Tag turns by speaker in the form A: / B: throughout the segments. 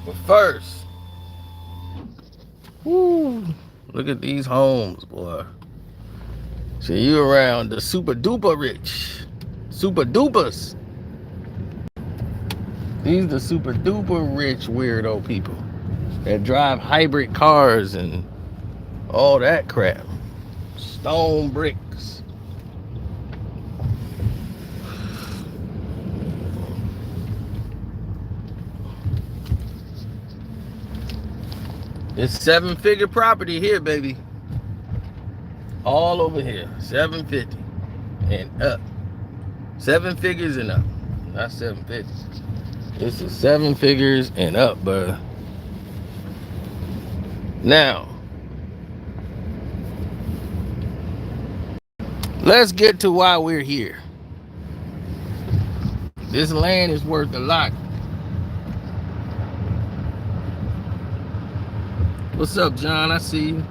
A: But first, woo, look at these homes, boy. So you around the super duper rich. Super dupers. These the super duper rich weirdo people that drive hybrid cars and all that crap. Stone bricks. It's 7-figure property here, baby. All over here. 750 and up. 7 figures and up. Not 750. This is 7 figures and up, bro. Now, let's get to why we're here. This land is worth a lot. What's up, John? I see you.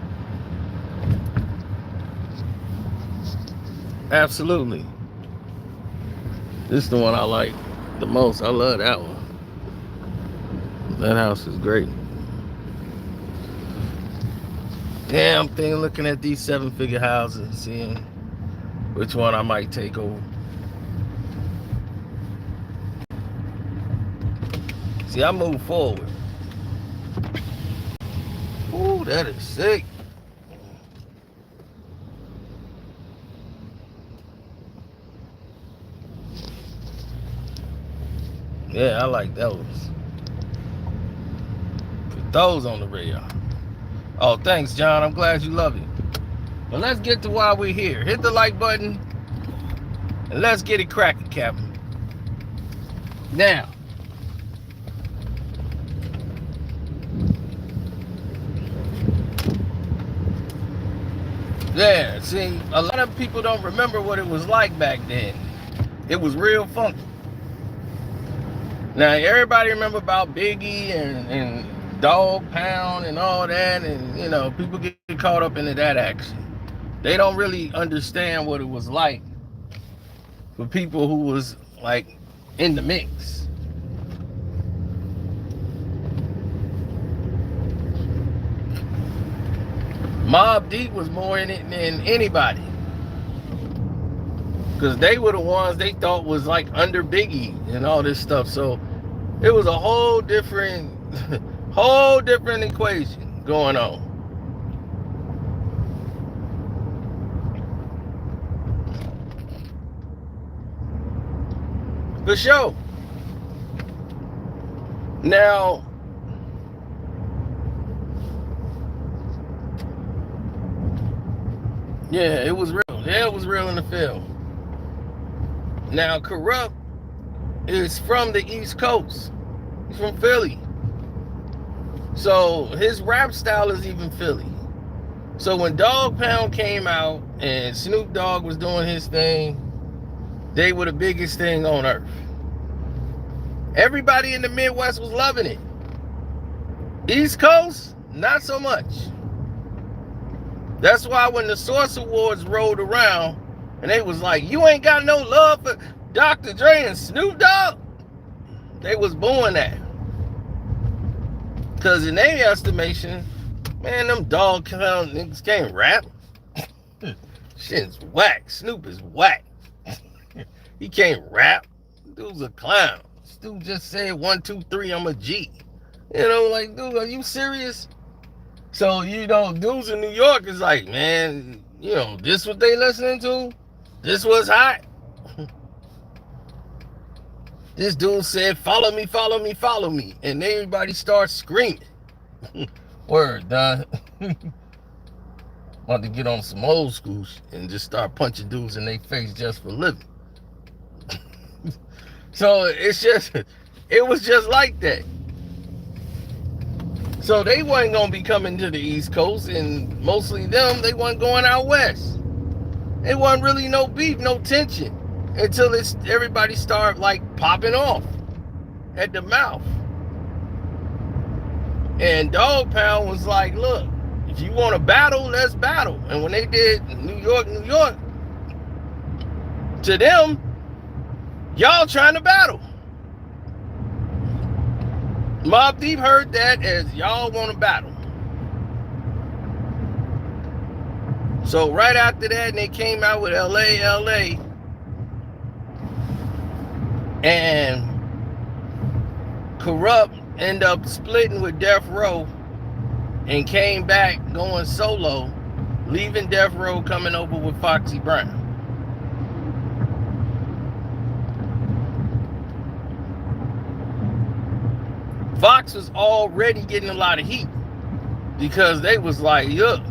A: Absolutely. This is the one I like the most. I love that one. That house is great. Damn thing, looking at these 7-figure houses, seeing which one I might take over. See, I move forward. Ooh, that is sick. Yeah, I like those. Put those on the radar. Oh, thanks, John. I'm glad you love it. But let's get to why we're here. Hit the like button and let's get it cracking, Captain. Now, yeah, see, a lot of people don't remember what it was like back then. It was real funky. Now, everybody remember about Biggie and Dog Pound and all that, and, you know, people get caught up into that action. They don't really understand what it was like for people who was, like, in the mix. Mobb Deep was more in it than anybody. Because they were the ones they thought was like under Biggie and all this stuff. So it was a whole different equation going on. For sure. Now, yeah, it was real. Yeah, it was real in the film. Now, Kurupt is from the East Coast. He's from Philly. So his rap style is even Philly. So when Dog Pound came out and Snoop Dogg was doing his thing, they were the biggest thing on earth. Everybody in the Midwest was loving it. East Coast, not so much. That's why when the Source Awards rolled around and they was like, you ain't got no love for Dr. Dre and Snoop Dogg, they was booing that. Because in their estimation, man, them Dog Pound niggas can't rap. Shit's whack. Snoop is whack. He can't rap. Dude's a clown. Dude just said 1, 2, 3, I'm a G. You know, like, dude, are you serious? So, you know, dudes in New York is like, man, you know, this what they listening to? This was hot. This dude said, follow me, follow me, follow me. And everybody starts screaming. Word, done. Want to get on some old school and just start punching dudes in their face just for living. So it was just like that. So they wasn't going to be coming to the East Coast, and mostly them, they wasn't going out West. It wasn't really no beef, no tension, until everybody started like popping off at the mouth. And Dog Pound was like, look, if you want to battle, let's battle. And when they did New York, to them, y'all trying to battle. Mobb Deep heard that as y'all want to battle. So right after that, they came out with LA, LA. And Kurupt ended up splitting with Death Row and came back going solo, leaving Death Row, coming over with Foxy Brown. Fox was already getting a lot of heat because they was like, look,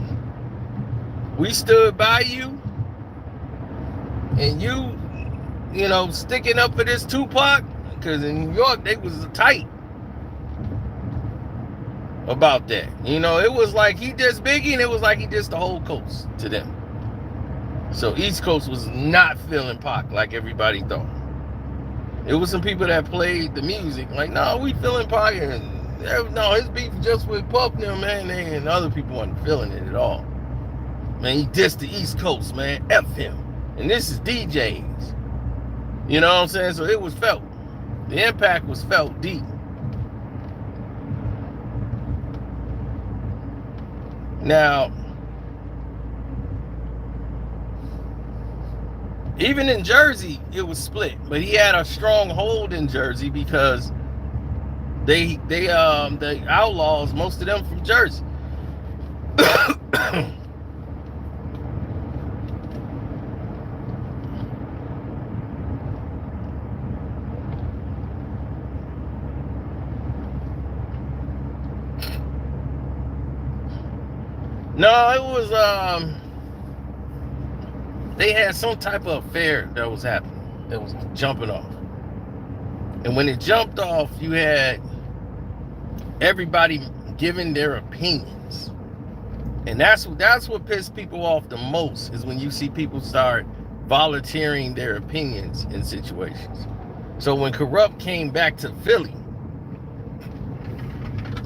A: we stood by you and you know, sticking up for this Tupac, because in New York they was tight about that. You know, it was like he dissed Biggie and it was like he dissed the whole coast to them. So East Coast was not feeling Pac like everybody thought. It was some people that played the music like, no, we feeling Pac, and no, his beef just with Puff now, man, and other people wasn't feeling it at all. Man, he dissed the East Coast, man, F him. And this is DJs. You know what I'm saying? So it was felt. The impact was felt deep. Now, even in Jersey, it was split. But he had a strong hold in Jersey because the Outlaws, most of them from Jersey. No, it was they had some type of affair that was happening, that was jumping off. And when it jumped off, you had everybody giving their opinions. And that's what pissed people off the most, is when you see people start volunteering their opinions in situations. So when Kurupt came back to Philly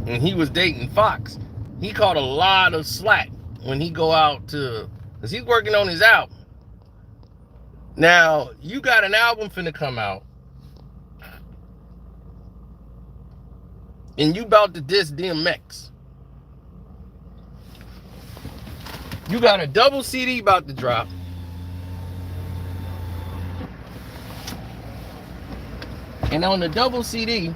A: and he was dating Fox, he caught a lot of slack when he go out to, because he's working on his album. Now, you got an album finna come out, and you about to diss DMX. You got a double CD about to drop. And on the double CD,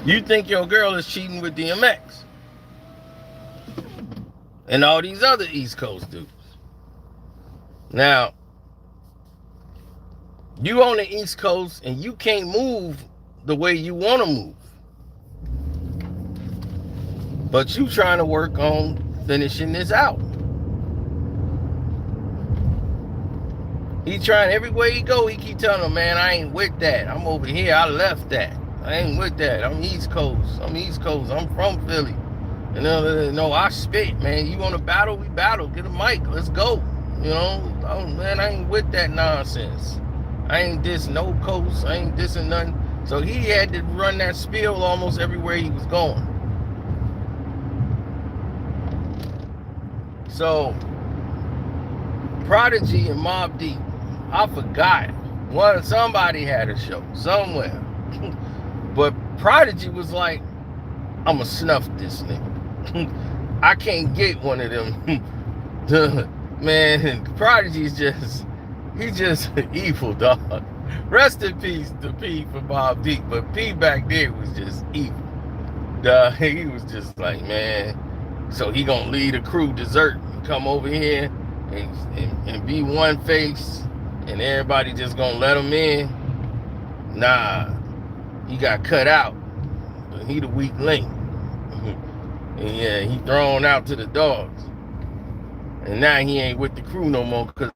A: you think your girl is cheating with DMX and all these other East Coast dudes. Now, you on the East Coast and you can't move the way you want to move. But you trying to work on finishing this out. He trying, every way he go, he keep telling him, man, I ain't with that. I'm over here. I left that. I ain't with that. I'm East Coast. I'm from Philly. And no, I spit, man. You want to battle? We battle. Get a mic. Let's go. You know? Oh, man, I ain't with that nonsense. I ain't dissing no coast. I ain't dissing nothing. So he had to run that spiel almost everywhere he was going. So, Prodigy and Mobb Deep, I forgot. Somebody had a show somewhere. But Prodigy was like, I'ma snuff this nigga. I can't get one of them. Man, Prodigy is he's just evil, dog. Rest in peace to P for Mobb Deep, but P back there was just evil. He was just like, man, so he gonna lead a crew desert and come over here and be one face and everybody just gonna let him in? Nah, he got cut out, but he the weak link. And yeah, he thrown out to the dogs. And now he ain't with the crew no more because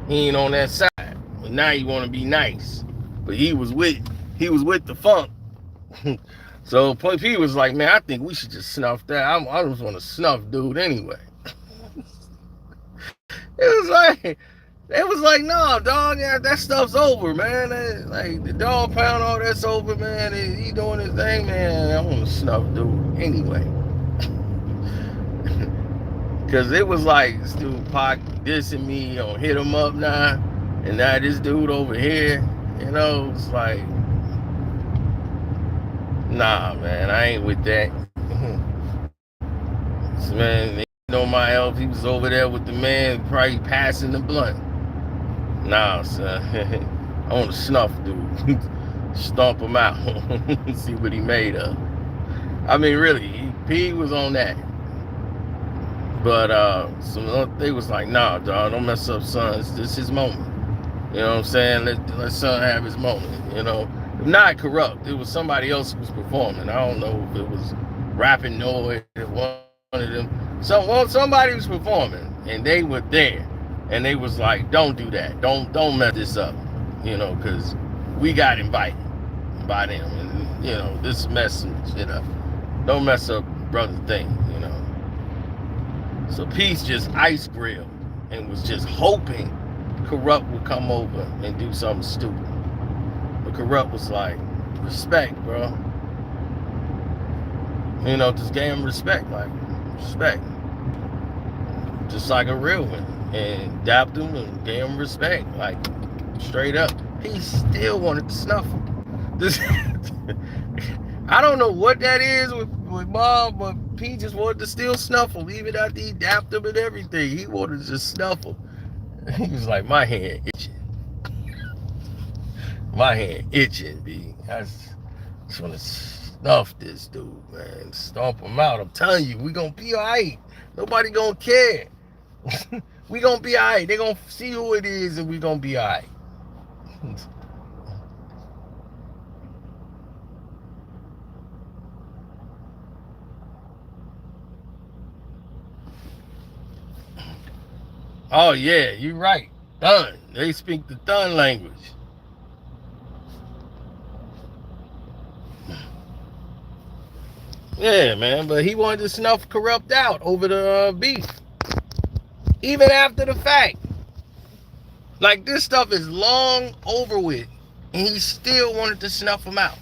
A: he ain't on that side. But now he want to be nice. But he was with the funk. So P was like, man, I think we should just snuff that. I just want to snuff dude anyway. It was like, no, dog, yeah, that stuff's over, man. Like the dog pound, all that's over, man. He doing his thing, man. I want to snuff dude anyway. Cause it was like, dude, Pac dissing me, hit him up now, and now this dude over here, You know, it's like, nah, man, I ain't with that. So, man, you know my elf, he was over there with the man, probably passing the blunt. Nah, son, I want to snuff dude, stomp him out, see what he made of. I mean, really, P was on that. But so they was like, nah, dog, don't mess up, son. This is his moment. You know what I'm saying? Let son have his moment. You know, if not Kurupt, it was somebody else who was performing. I don't know if it was Rapping Noise, one of them. Somebody was performing, and they were there, and they was like, don't do that. Don't mess this up. You know, because we got invited by them, and you know this mess some shit up. Don't mess up brother thing. You know. So Peace just ice grilled and was just hoping Kurupt would come over and do something stupid. But Kurupt was like, respect, bro. You know, just gave him respect, like, respect. Just like a real one. And dapped him and gave him respect, like, straight up. He still wanted to snuff him. This, I don't know what that is with Bob, but P just wanted to still snuff him, even after he dapped him and everything. He wanted to just snuff him. He was like, my hand itching. My hand itching, B. I just want to snuff this dude, man. Stomp him out. I'm telling you, we gonna be all right. Nobody gonna care. We gonna be all right. They gonna see who it is, and we gonna be all right. Oh, yeah, you're right. Thun. They speak the Thun language. Yeah, man, but he wanted to snuff Kurupt out over the beef. Even after the fact. Like, this stuff is long over with, and he still wanted to snuff him out.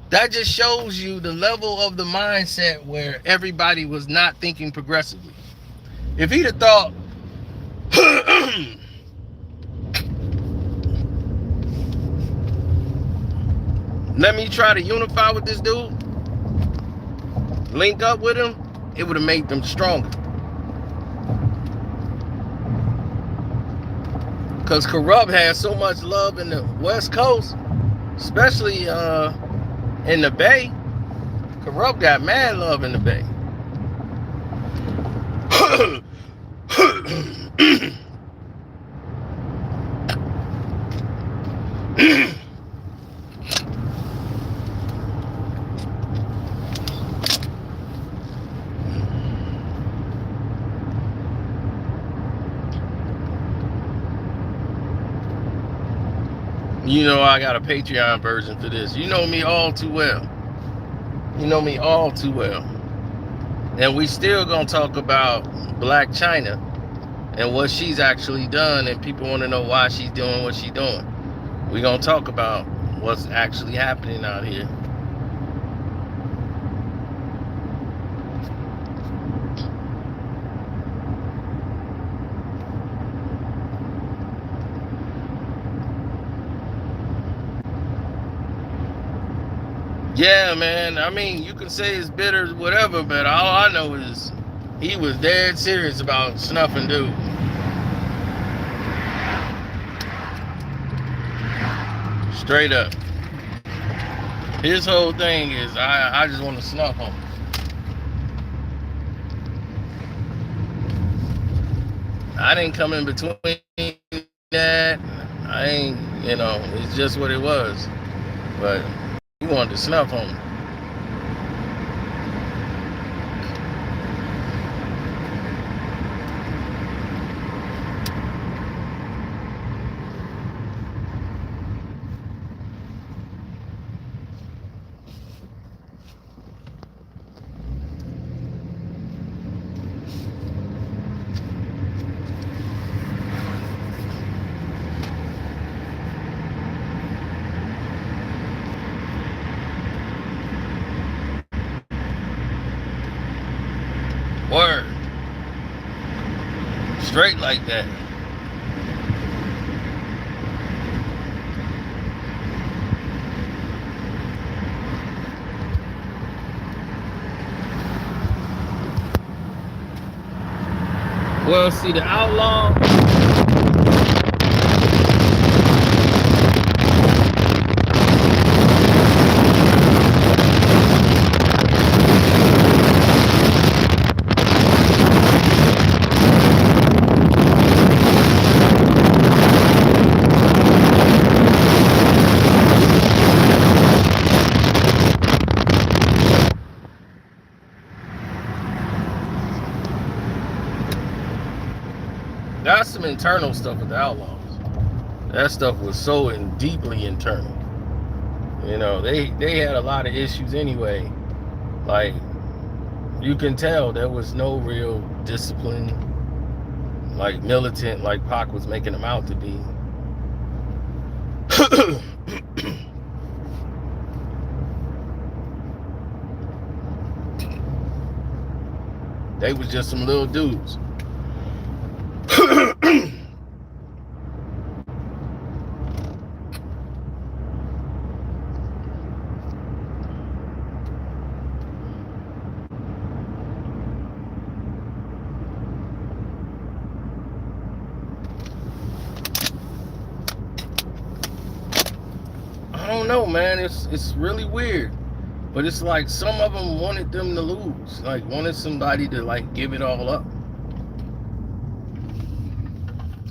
A: That just shows you the level of the mindset where everybody was not thinking progressively. If he'd have thought, let me try to unify with this dude, link up with him, it would have made them stronger. Because Kurupt has so much love in the West Coast, especially in the Bay. Kurupt got mad love in the Bay. You know I got a Patreon version for this. You know me all too well. You know me all too well. And we still gonna talk about Black China and what she's actually done, and people want to know why she's doing what she's doing. We gonna talk about what's actually happening out here. Yeah, man. I mean, you can say it's bitter, whatever, but all I know is he was dead serious about snuffing dude. Straight up. His whole thing is, I just want to snuff him. I didn't come in between that. I ain't, you know, it's just what it was. But he wanted to snuff him. Word. Straight like that. Well, see, the outlaw. That's some internal stuff with the Outlaws. That stuff was so deeply internal. You know, they had a lot of issues anyway. Like, you can tell there was no real discipline, like militant, like Pac was making them out to be. They was just some little dudes. I don't know, man. It's really weird. But it's like some of them wanted them to lose. Like, wanted somebody to, like, give it all up.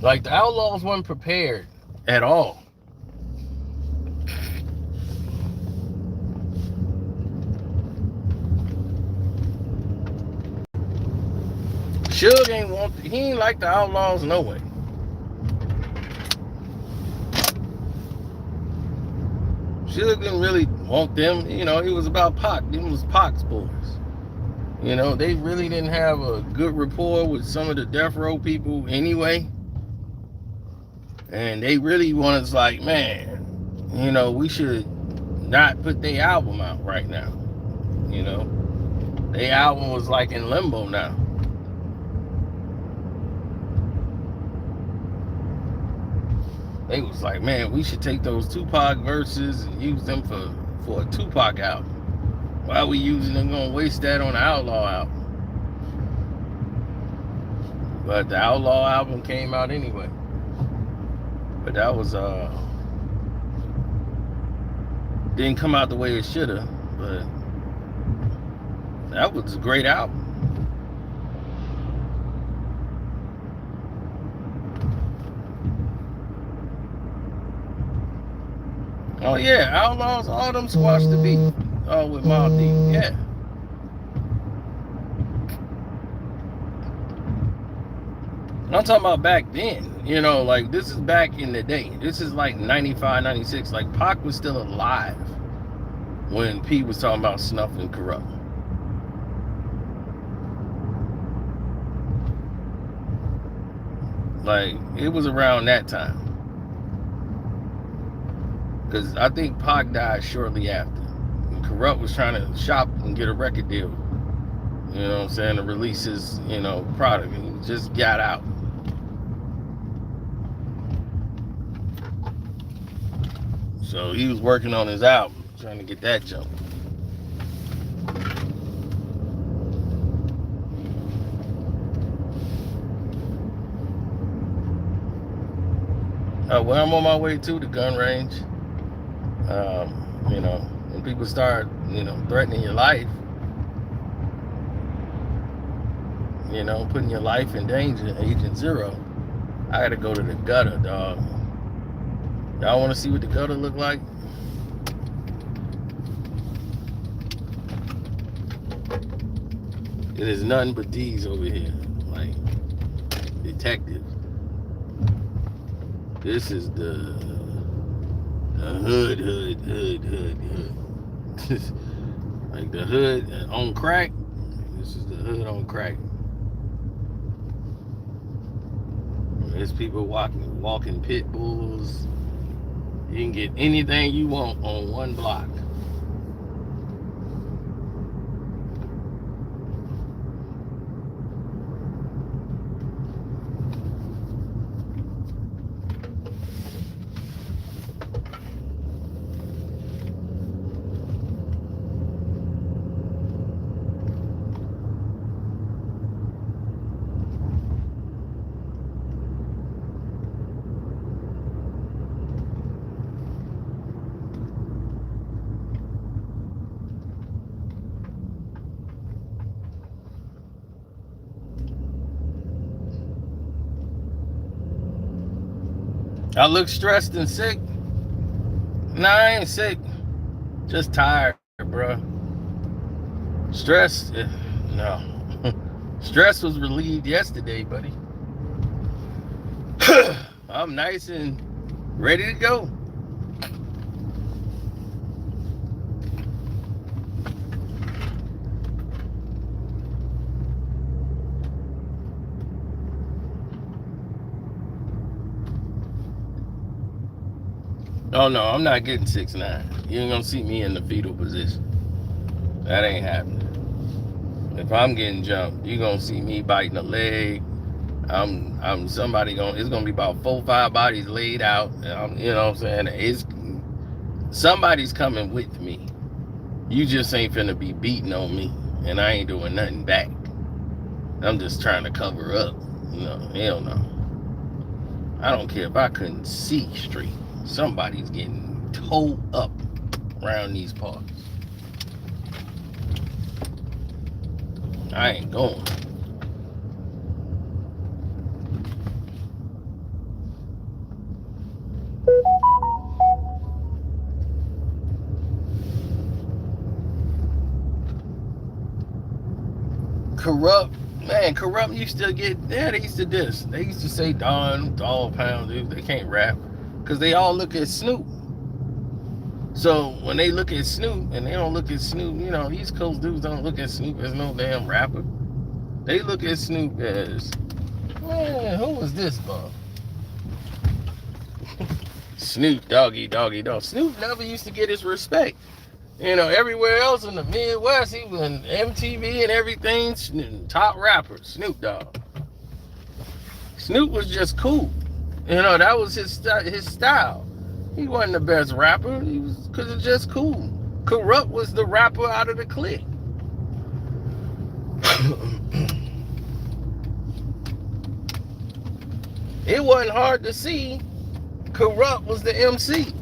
A: Like, the Outlaws weren't prepared at all. Suge he ain't like the Outlaws no way. Suge didn't really want them. You know, it was about Pac. Them was Pac's boys. You know, they really didn't have a good rapport with some of the death row people anyway. And they really was like, man, you know, we should not put their album out right now. You know, their album was like in limbo now. They was like, man, we should take those Tupac verses and use them for a Tupac album. Why are we using them? Gonna waste that on the Outlaw album? But the Outlaw album came out anyway. But that was didn't come out the way it should have. But that was a great album. Oh yeah, Outlaws, all them squashed the beat. Oh, with Mobb Deep, yeah. I'm talking about back then. You know, like, this is back in the day. This is like 95, 96. Like, Pac was still alive when P was talking about Snuff and Kurupt. Like, it was around that time. Because I think Pac died shortly after. And Kurupt was trying to shop and get a record deal. You know what I'm saying? To release his, you know, product. And he just got out. So he was working on his album, trying to get that jump. Well, I'm on my way to the gun range. You know, when people start, you know, threatening your life, you know, putting your life in danger, Agent Zero, I gotta go to the gutter, dog. Y'all want to see what the gutter look like? It is nothing but D's over here, like detectives. This is the hood. Like the hood on crack. This is the hood on crack. There's people walking pit bulls. You can get anything you want on one block. I look stressed and sick. Nah, I ain't sick. Just tired, bro. Stress, no. Stress was relieved yesterday, buddy. I'm nice and ready to go. Oh no, I'm not getting 6'9". You ain't gonna see me in the fetal position. That ain't happening. If I'm getting jumped, you gonna see me biting a leg. I'm somebody it's gonna be about 4-5 bodies laid out. You know what I'm saying? Somebody's coming with me. You just ain't finna be beating on me, and I ain't doing nothing back. I'm just trying to cover up. No, hell no. I don't care if I couldn't see straight. Somebody's getting towed up around these parts. I ain't going. Kurupt, man, Kurupt used to get, yeah, they used to diss. They used to say dog pound, dude. They can't rap because they all look at Snoop. So when they look at Snoop and they don't look at Snoop, you know, East Coast dudes don't look at Snoop as no damn rapper. They look at Snoop as, man, who was this, bro? Snoop, doggy, dog. Snoop never used to get his respect. You know, everywhere else in the Midwest, he was in MTV and everything, top rapper, Snoop Dogg. Snoop was just cool. You know, that was his style. He wasn't the best rapper. He was, because it's just cool. Kurupt was the rapper out of the clique. It wasn't hard to see. Kurupt was the MC.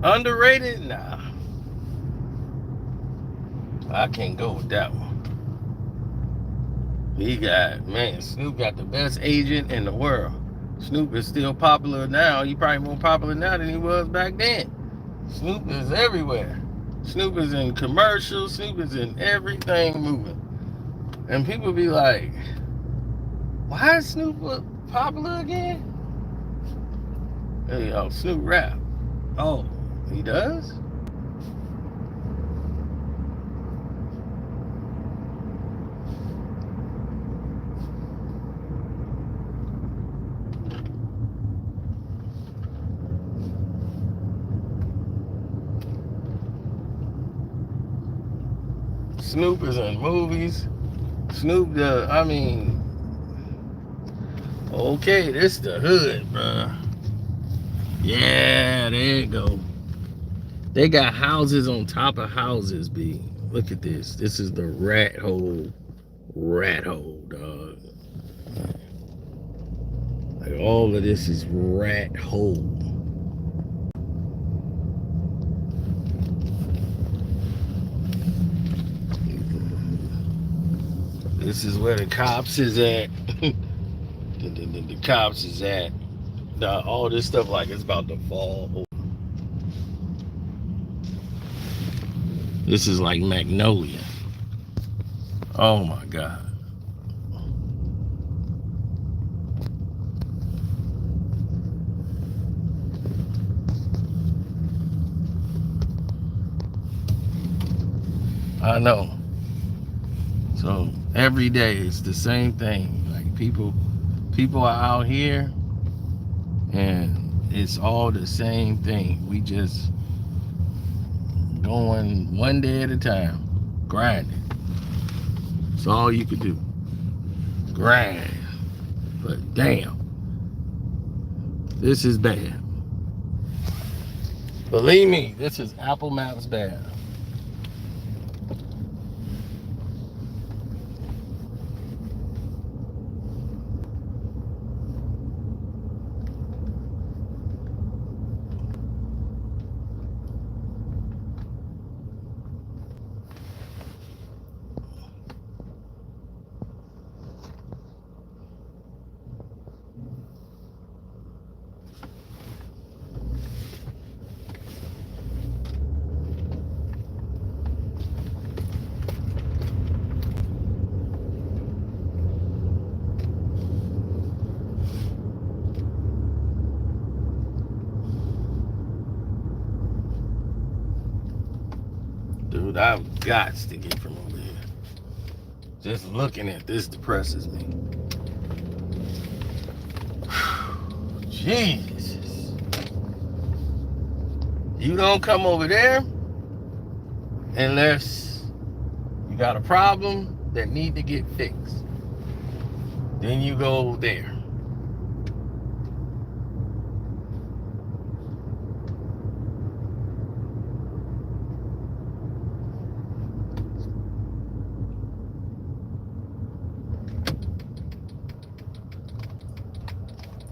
A: Underrated? Nah. I can't go with that one. Snoop got the best agent in the world. Snoop is still popular now. He probably more popular now than he was back then. Snoop is everywhere. Snoop is in commercials. Snoop is in everything moving. And people be like, why is Snoop popular again? Hey, yo, Snoop rap. Oh, he does? Snoop is in movies. Snoop, okay, this the hood, bro. Yeah, there you go. They got houses on top of houses, B. Look at this. This is the rat hole, dog. Like all of this is rat hole. This is where the cops is at. the cops is at. All this stuff like it's about to fall. This is like Magnolia. Oh my God. I know. So every day it's the same thing. Like people are out here and it's all the same thing. We just going one day at a time, grinding. That's all you could do. Grind. But damn, this is bad. Believe me, this is Apple Maps bad. Dude, I've got to get from over here. Just looking at this depresses me. Jesus. You don't come over there unless you got a problem that need to get fixed. Then you go there.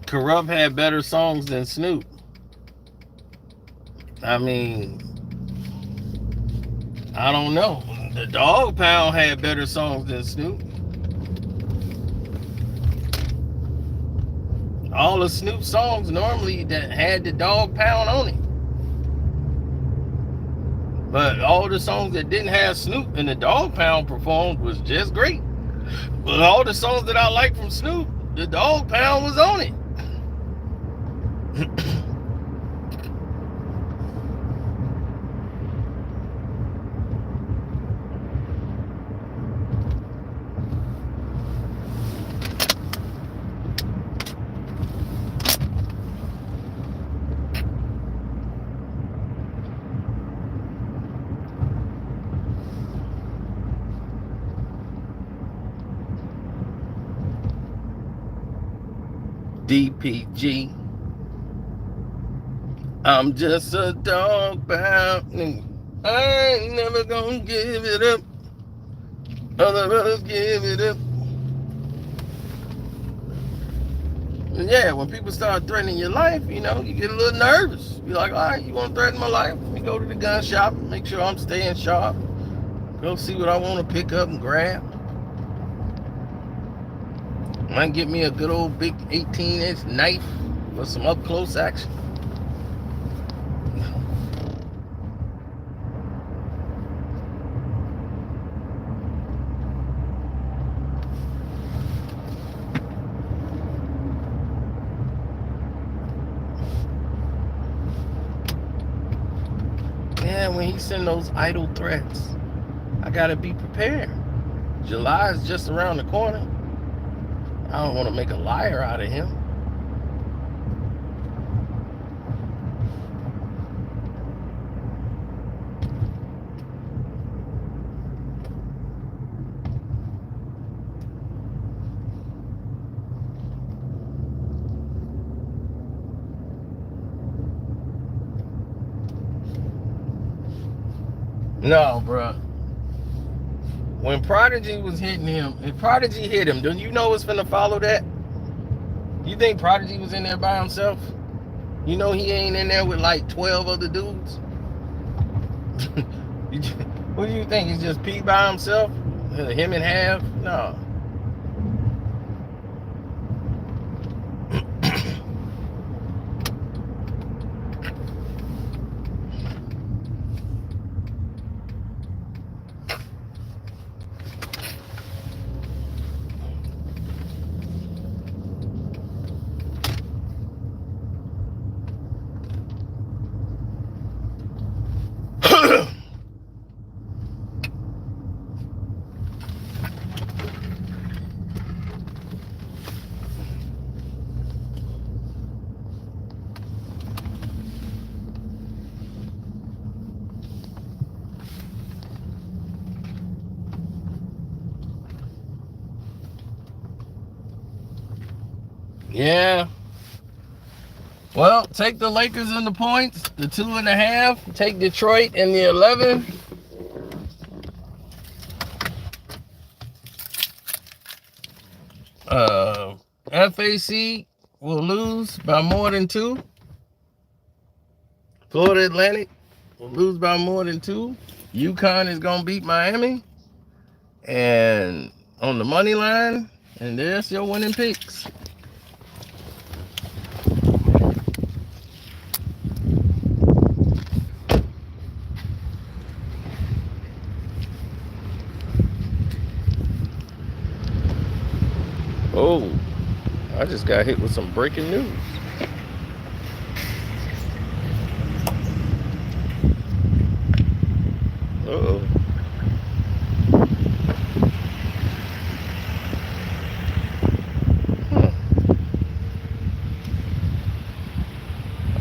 A: Kurupt had better songs than Snoop. I mean, I don't know. The Dog Pound had better songs than Snoop. All the Snoop songs normally that had the Dog Pound on it. But all the songs that didn't have Snoop and the Dog Pound performed was just great. But all the songs that I like from Snoop, the Dog Pound was on it. DPG. I'm just a dog pound nigga. I ain't never gonna give it up. Other brothers give it up. And yeah, when people start threatening your life, you know, you get a little nervous. You're like, all right, you want to threaten my life? Let me go to the gun shop, make sure I'm staying sharp. Go see what I want to pick up and grab. Might get me a good old big 18-inch knife for some up-close action. Yeah, when he send those idle threats, I gotta be prepared. July is just around the corner. I don't want to make a liar out of him. No, bro. When Prodigy was hitting him, if Prodigy hit him, don't you know what's finna follow that? You think Prodigy was in there by himself? You know he ain't in there with like 12 other dudes? What do you think? He's just Pete by himself? Him and half? No. Yeah. Well, take the Lakers in the points, the 2.5. Take Detroit in the 11. FAC will lose by more than 2. Florida Atlantic will lose by more than 2. UConn is going to beat Miami. And on the money line, and there's your winning picks. Oh, I just got hit with some breaking news. Uh-oh.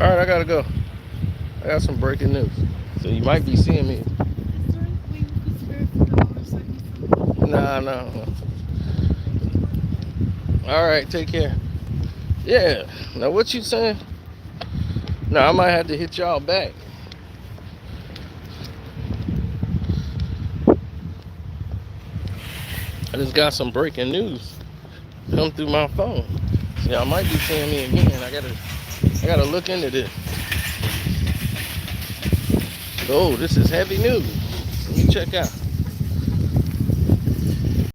A: All right, I gotta go. I got some breaking news. So you might be seeing me. Nah. All right, take care. Yeah. Now what you saying? Now I might have to hit y'all back. I just got some breaking news come through my phone. So y'all might be seeing me again. I gotta look into this. Oh, this is heavy news. Let me check out.